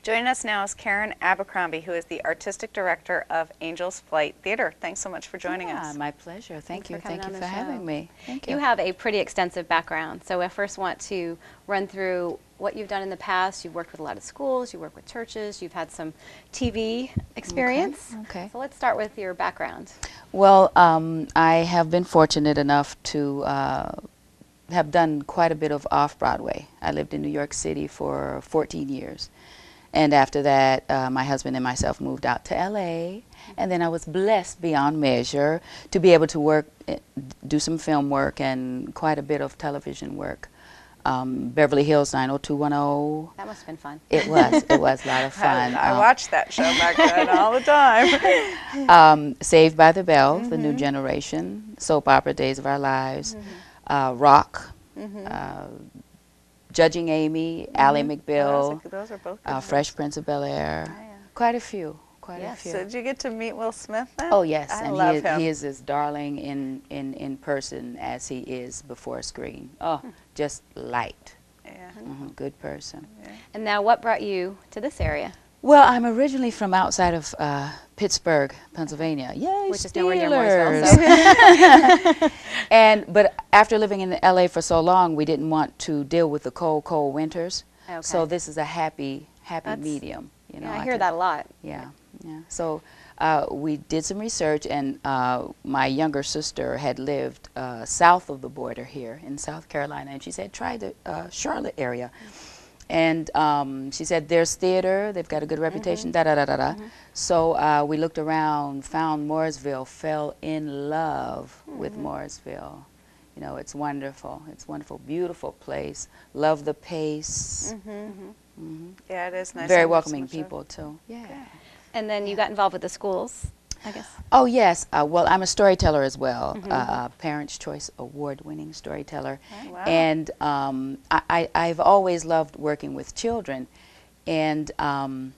Joining us now is Karen Abercrombie, who is the Artistic Director of Angel's Flight Theater. Thanks so much for joining us. My pleasure. Thank you. Thank you for having me. Thank you. You have a pretty extensive background, so I first want to run through what you've done in the past. You've worked with a lot of schools, you work with churches, you've had some TV experience. Okay. So let's start with your background. Well, I have been fortunate enough to have done quite a bit of off-Broadway. I lived in New York City for 14 years. And after that, my husband and myself moved out to LA, and then I was blessed beyond measure to be able to work, do some film work and quite a bit of television work. Beverly Hills 90210. That must have been fun. It was a lot of fun. I watched that show back then all the time. Saved by the Bell, The New Generation, Soap Opera, Days of Our Lives, Rock, Judging Amy, Ally McBeal, Those are both good Fresh Prince of Bel-Air, Oh, yeah. quite a few, quite a Yes. few. So did you get to meet Will Smith then? Oh yes, I and love him. he is as darling in person as he is before a screen. Oh, just light, Yeah. good person. And now what brought you to this area? Well, I'm originally from outside of Pittsburgh, Pennsylvania. Yay, Which is nowhere near Steelers. Mooresville, But after living in LA for so long, we didn't want to deal with the cold, cold winters. Okay. So this is a happy That's- medium. You know, Yeah, I hear can- that a lot. Yeah, yeah. So we did some research, and my younger sister had lived south of the border here in South Carolina, and she said, try the Charlotte area. And she said, there's theater, they've got a good reputation, da-da-da-da-da. So we looked around, found Mooresville, fell in love with Mooresville. You know, it's wonderful. It's a wonderful, beautiful place. Love the pace. Yeah, it is nice. Very I know welcoming so much of- people, too. Yeah. And then you got involved with the schools, I guess. Oh, yes. Well, I'm a storyteller as well, Parents' Choice Award-winning storyteller. Oh, wow. And I've always loved working with children. And I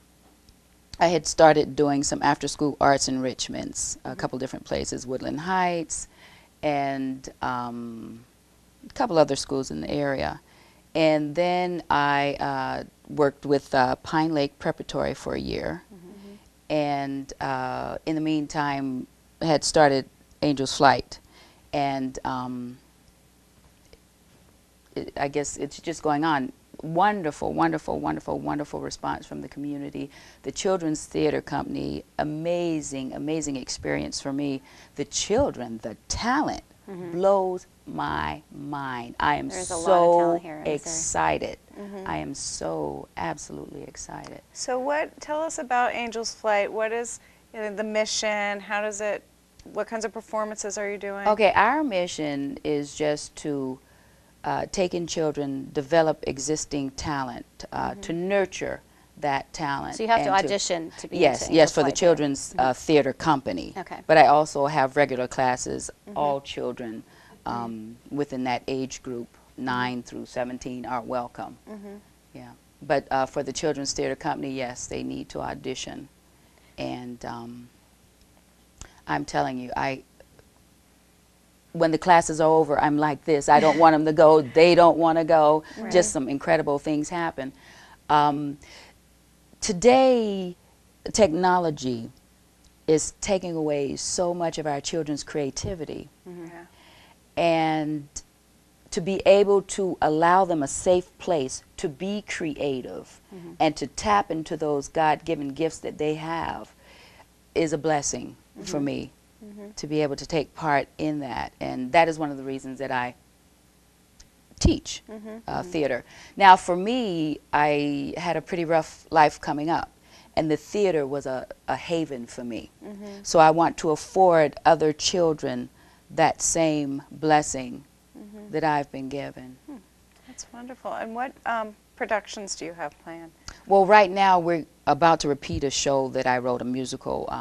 had started doing some after-school arts enrichments, a couple different places, Woodland Heights, and a couple other schools in the area. And then I worked with Pine Lake Preparatory for a year. And in the meantime, had started Angel's Flight. And I guess it's just going on. Wonderful, wonderful, wonderful, wonderful response from the community. The Children's Theater Company, amazing, amazing experience for me. The children, the talent blows my mind. I am There's a lot of so talent here in this area. excited. I am so absolutely excited. So tell us about Angel's Flight. What is the mission? How does it, what kinds of performances are you doing? Okay, our mission is just to take in children, develop existing talent, to nurture that talent. So you have to and audition to be Yes, into yes, Angel's for the Flight. Children's Theater Company. Okay. But I also have regular classes, all children within that age group, 9 through 17 are welcome. Yeah. But for the Children's Theater Company, yes, they need to audition. And I'm telling you, when the classes are over, I'm like this. I don't want them to go. They don't want to go. Just some incredible things happen. Today, technology is taking away so much of our children's creativity. Yeah. And to be able to allow them a safe place to be creative and to tap into those God-given gifts that they have is a blessing for me, to be able to take part in that. And that is one of the reasons that I teach theater. Now, for me, I had a pretty rough life coming up, and the theater was a haven for me. So I want to afford other children that same blessing that I've been given. That's wonderful. And what productions do you have planned? Well, right now we're about to repeat a show that I wrote, a musical.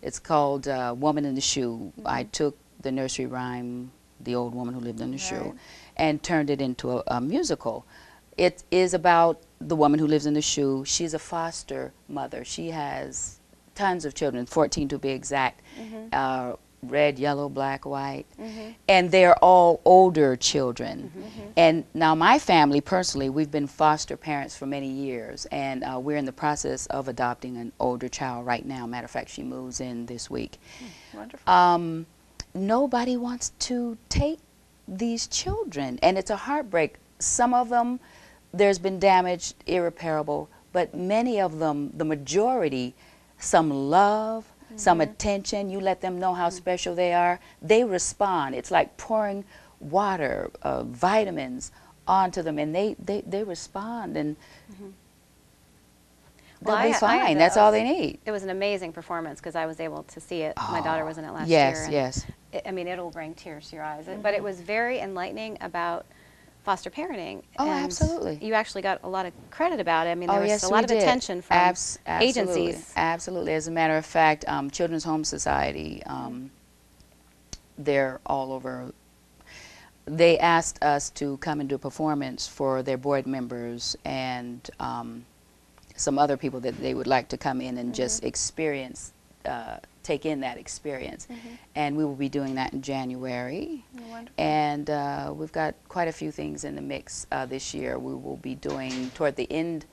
It's called Woman in the Shoe. I took the nursery rhyme, The Old Woman Who Lived in the Shoe, and turned it into a musical. It is about the woman who lives in the shoe. She's a foster mother. She has tons of children, 14 to be exact. red, yellow, black, white. And they're all older children. And now my family, personally, we've been foster parents for many years, and we're in the process of adopting an older child right now. Matter of fact, she moves in this week. Wonderful. Nobody wants to take these children, and it's a heartbreak. Some of them, there's been damage, irreparable, but many of them, the majority, some love, some attention. You let them know how special they are, they respond. It's like pouring water, vitamins onto them, and they respond, and Well, they'll be I fine. had That's all those. they need. It was an amazing performance because I was able to see it. My daughter was in it last Yes, year. And yes. I mean, it'll bring tears to your eyes. But it was very enlightening about foster parenting. Oh, and absolutely. You actually got a lot of credit about it. I mean, there Oh, was yes, a we lot of did. attention from Absolutely. agencies. Absolutely. As a matter of fact, Children's Home Society, they're all over. They asked us to come and do a performance for their board members and some other people that they would like to come in and just experience, take in that experience. And we will be doing that in January. Wonderful. And we've got quite a few things in the mix this year. We will be doing, toward the end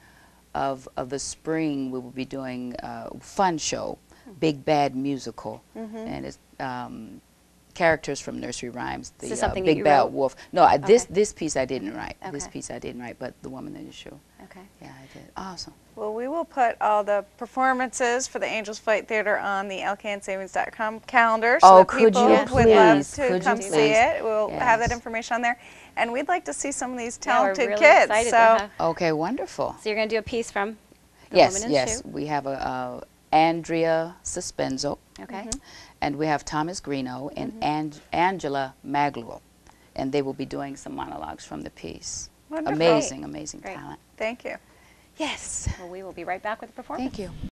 of the spring, we will be doing a fun show, Big Bad Musical. And it's characters from nursery rhymes. Is The this something Big you Bad wrote? Wolf. No, this Okay. this piece I didn't write. This Okay. piece I didn't write, but the woman in the show. Okay. Yeah, I did. Awesome. Well, we will put all the performances for the Angels Flight Theater on the LKNSavings.com calendar so Oh, that could people you would love please? to Could you come see please? it. We'll have that Yes. information on there. And we'd like to see some of these Yeah, we're talented really kids. excited to So have- Okay, wonderful. So you're going to do a piece from the Yes, woman in yes. shoe? We have Andrea Suspenzo, Okay. and we have Thomas Greeno and Angela Magluo, and they will be doing some monologues from the piece. Wonderful. Amazing, amazing Great. talent. thank you. Yes. Well, we will be right back with the performance. Thank you.